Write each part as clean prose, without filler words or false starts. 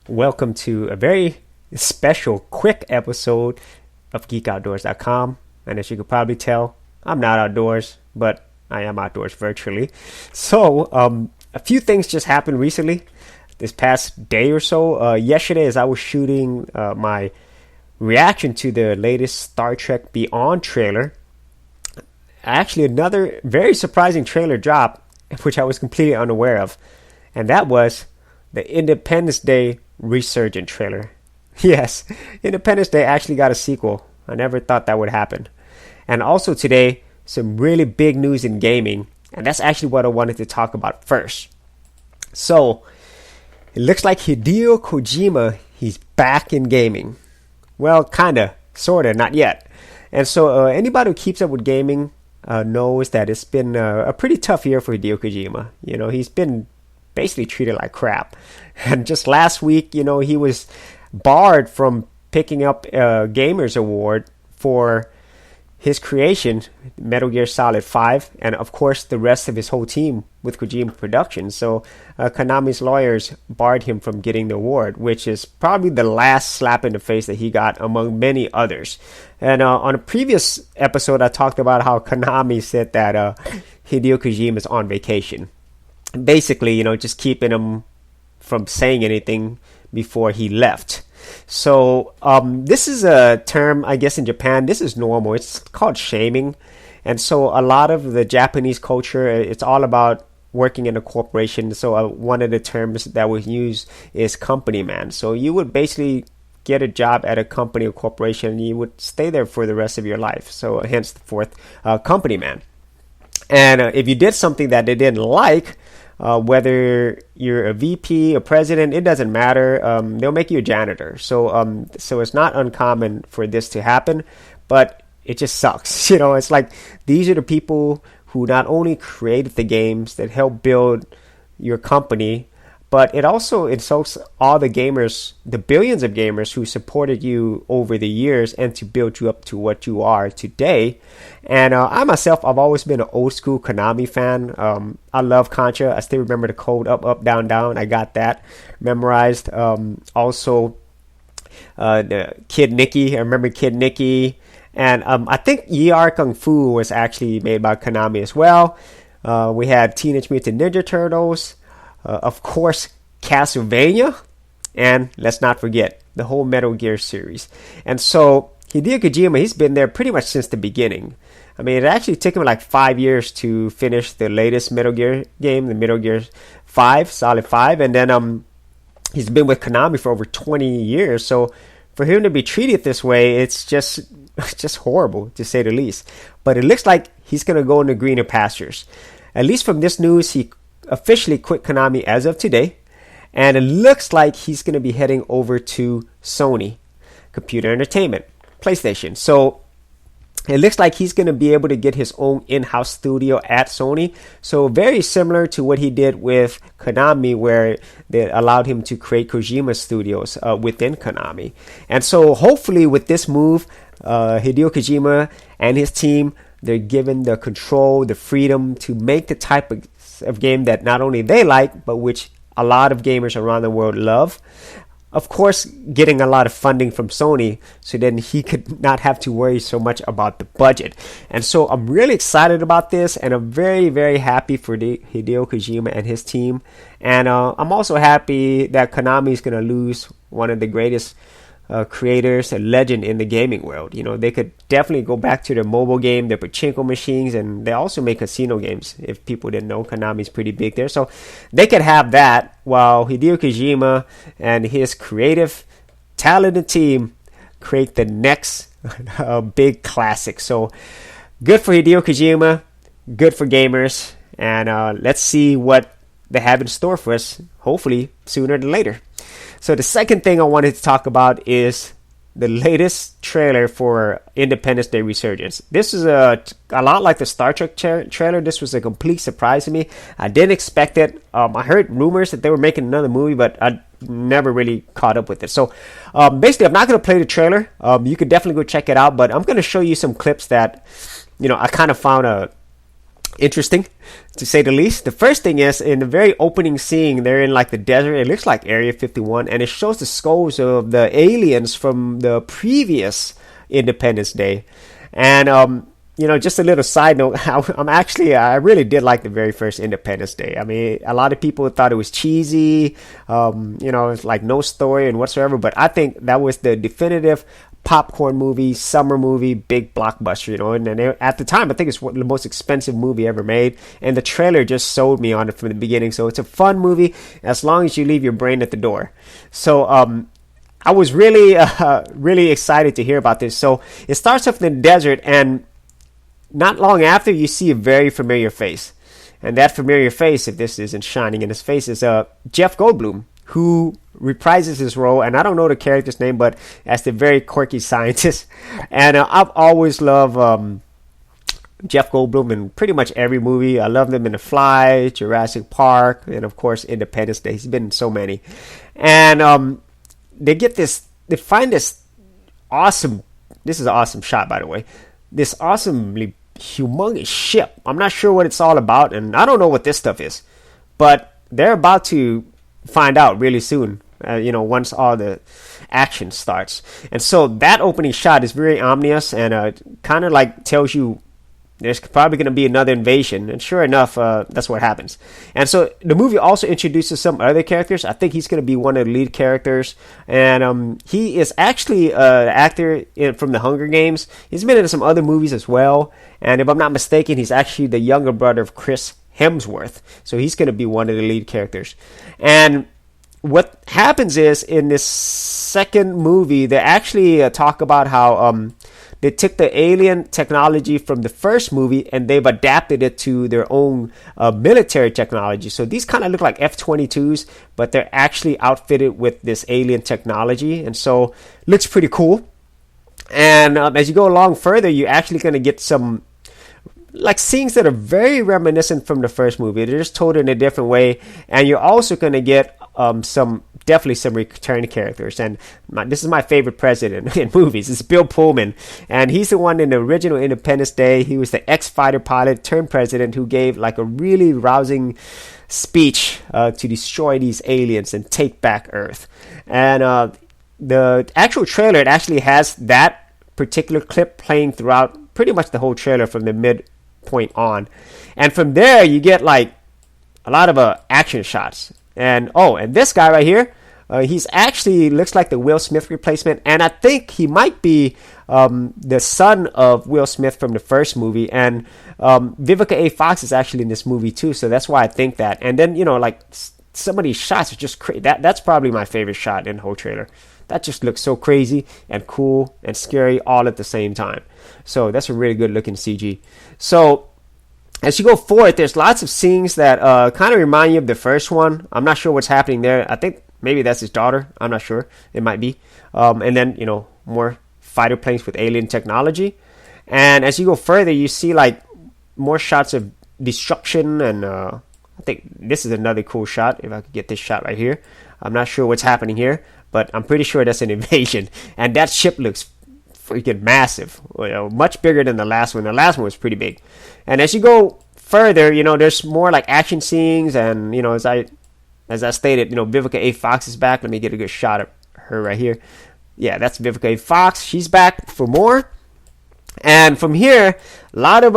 welcome to a very special, quick episode of Geekoutdoors.com. And as you can probably tell, I'm not outdoors, but I am outdoors virtually. So, a few things just happened recently, this past day or so. Yesterday, as I was shooting my reaction to the latest Star Trek Beyond trailer, actually another very surprising trailer dropped, which I was completely unaware of. And that was the Independence Day Resurgence trailer. Yes, Independence Day actually got a sequel. I never thought that would happen. And also today, some really big news in gaming. And that's actually what I wanted to talk about first. So, it looks like Hideo Kojima, he's back in gaming. Well, kinda, sorta, not yet. And so anybody who keeps up with gaming knows that it's been a pretty tough year for Hideo Kojima. You know, he's been basically treated like crap. And just last week, he was barred from picking up a Gamers Award for his creation, Metal Gear Solid 5, and of course the rest of his whole team with Kojima Productions. So Konami's lawyers barred him from getting the award, which is probably the last slap in the face that he got among many others. And on a previous episode, I talked about how Konami said that Hideo Kojima is on vacation. Basically, just keeping him from saying anything before he left. So this is a term, I guess in Japan, this is normal. It's called shaming. And so a lot of the Japanese culture, it's all about working in a corporation. So one of the terms that was used is company man. So you would basically get a job at a company or corporation and you would stay there for the rest of your life. So hence the fourth, company man. And if you did something that they didn't like, whether you're a VP, a president, it doesn't matter. They'll make you a janitor. So it's not uncommon for this to happen, but it just sucks. It's like these are the people who not only created the games that help build your company, but it also insults all the gamers, the billions of gamers who supported you over the years and to build you up to what you are today. And I myself, I've always been an old school Konami fan. I love Contra. I still remember the code up, up, down, down. I got that memorized. Also, the Kid Nicky. I remember Kid Nicky. And I think ER Kung Fu was actually made by Konami as well. We had Teenage Mutant Ninja Turtles. Of course, Castlevania, and let's not forget the whole Metal Gear series. And so Hideo Kojima, he's been there pretty much since the beginning. I mean, it actually took him like 5 years to finish the latest Metal Gear game, the Metal Gear 5, Solid 5, and then he's been with Konami for over 20 years. So for him to be treated this way, it's just horrible, to say the least. But it looks like he's going to go into greener pastures. At least from this news, he officially quit Konami as of today, and it looks like he's going to be heading over to Sony Computer Entertainment, PlayStation. So it looks like he's going to be able to get his own in-house studio at Sony. So very similar to what he did with Konami, where they allowed him to create Kojima Studios within Konami. And so hopefully with this move, Hideo Kojima and his team, they're given the control, the freedom to make the type of game that not only they like, but which a lot of gamers around the world love. Of course, getting a lot of funding from Sony, so then he could not have to worry so much about the budget. And so I'm really excited about this, and I'm very, very happy for Hideo Kojima and his team. And I'm also happy that Konami is going to lose one of the greatest creators, a legend in the gaming world. They could definitely go back to their mobile game, their pachinko machines, and they also make casino games. If people didn't know, Konami's pretty big there. So they could have that while Hideo Kojima and his creative, talented team create the next big classic. So good for Hideo Kojima, good for gamers, and let's see what they have in store for us, hopefully sooner than later. So the second thing I wanted to talk about is the latest trailer for Independence Day Resurgence. This is a lot like the Star Trek trailer. This was a complete surprise to me. I didn't expect it. I heard rumors that they were making another movie, but I never really caught up with it. So basically, I'm not going to play the trailer. You could definitely go check it out, but I'm going to show you some clips that I kind of found interesting, to say the least. The first thing is, in the very opening scene, they're in like the desert. It looks like Area 51, and it shows the skulls of the aliens from the previous Independence Day. And just a little side note, I really did like the very first Independence Day. I mean, a lot of people thought it was cheesy, it's like no story and whatsoever, but I think that was the definitive popcorn movie, summer movie, big blockbuster, and then at the time, I think it's the most expensive movie ever made, and the trailer just sold me on it from the beginning. So it's a fun movie as long as you leave your brain at the door. So I was really really excited to hear about this. So it starts off in the desert, and not long after, you see a very familiar face, and that familiar face, if this isn't shining in his face, is Jeff Goldblum, who reprises his role, and I don't know the character's name, but as the very quirky scientist. And I've always loved Jeff Goldblum in pretty much every movie. I loved him in The Fly, Jurassic Park, and of course Independence Day. He's been in so many. And they find this awesome, this is an awesome shot, by the way, this awesomely humongous ship. I'm not sure what it's all about, and I don't know what this stuff is, but they're about to find out really soon, once all the action starts. And so that opening shot is very ominous, and kind of like tells you there's probably going to be another invasion. And sure enough, that's what happens. And so the movie also introduces some other characters. I think he's going to be one of the lead characters, and he is actually an actor from the Hunger Games. He's been in some other movies as well, and if I'm not mistaken, he's actually the younger brother of Chris Hemsworth. So he's going to be one of the lead characters. And what happens is, in this second movie, they actually talk about how they took the alien technology from the first movie and they've adapted it to their own military technology. So these kind of look like F-22s, but they're actually outfitted with this alien technology. And so looks pretty cool. And as you go along further, you're actually going to get some like scenes that are very reminiscent from the first movie. They're just told in a different way, and you're also going to get some returning characters. And this is my favorite president in movies. It's Bill Pullman, and he's the one in the original Independence Day. He was the ex-fighter pilot turned president who gave like a really rousing speech to destroy these aliens and take back Earth. And the actual trailer, it actually has that particular clip playing throughout pretty much the whole trailer from the midpoint on. And from there, you get like a lot of action shots. And this guy right here, he's actually looks like the Will Smith replacement, and I think he might be the son of Will Smith from the first movie. And Vivica A. Fox is actually in this movie too, so that's why I think that. And then like some of these shots are just crazy. That's probably my favorite shot in the whole trailer. That just looks so crazy and cool and scary all at the same time. So that's a really good looking CG. So as you go forward, there's lots of scenes that kind of remind you of the first one. I'm not sure what's happening there. I think maybe that's his daughter. I'm not sure. It might be. And then, more fighter planes with alien technology. And as you go further, you see like more shots of destruction. And I think this is another cool shot. If I could get this shot right here. I'm not sure what's happening here, but I'm pretty sure that's an invasion. And that ship looks freaking massive, much bigger than the last one. The last one was pretty big. And as you go further, there's more like action scenes, and as I stated, Vivica A. Fox is back. Let me get a good shot of her right here. Yeah, that's Vivica A. Fox. She's back for more. And from here, a lot of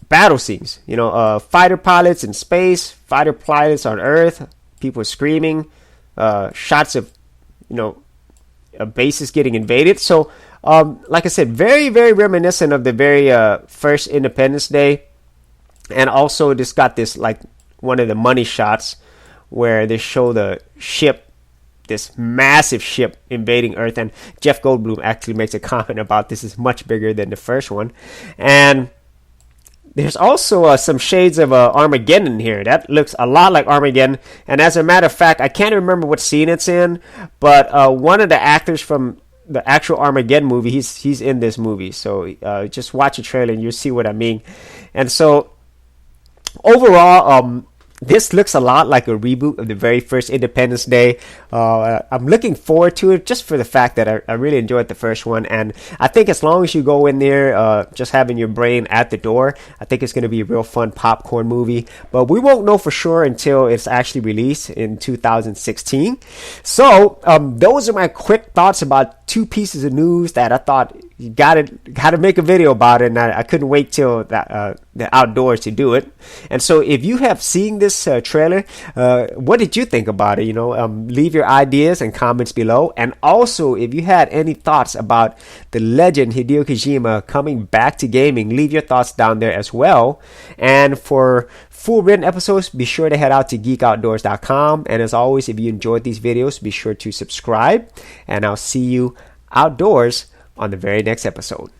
battle scenes. Fighter pilots in space, fighter pilots on Earth, people screaming, shots of bases getting invaded. So like I said, very, very reminiscent of the very first Independence Day. And also this got this like one of the money shots where they show the ship, this massive ship invading Earth. And Jeff Goldblum actually makes a comment about this is much bigger than the first one. And there's also some shades of Armageddon here. That looks a lot like Armageddon. And as a matter of fact, I can't remember what scene it's in, but one of the actors from the actual Armageddon movie, he's in this movie. So just watch the trailer and you'll see what I mean. And so overall, This looks a lot like a reboot of the very first Independence Day. I'm looking forward to it just for the fact that I really enjoyed the first one. And I think as long as you go in there just having your brain at the door, I think it's going to be a real fun popcorn movie. But we won't know for sure until it's actually released in 2016. So those are my quick thoughts about two pieces of news that I thought you gotta make a video about it, and I couldn't wait till the outdoors to do it. And so if you have seen this trailer, what did you think about it? Leave your ideas and comments below. And also, if you had any thoughts about the legend Hideo Kojima coming back to gaming, leave your thoughts down there as well. And for full written episodes, be sure to head out to Geekoutdoors.com. And as always, if you enjoyed these videos, be sure to subscribe. And I'll see you outdoors on the very next episode.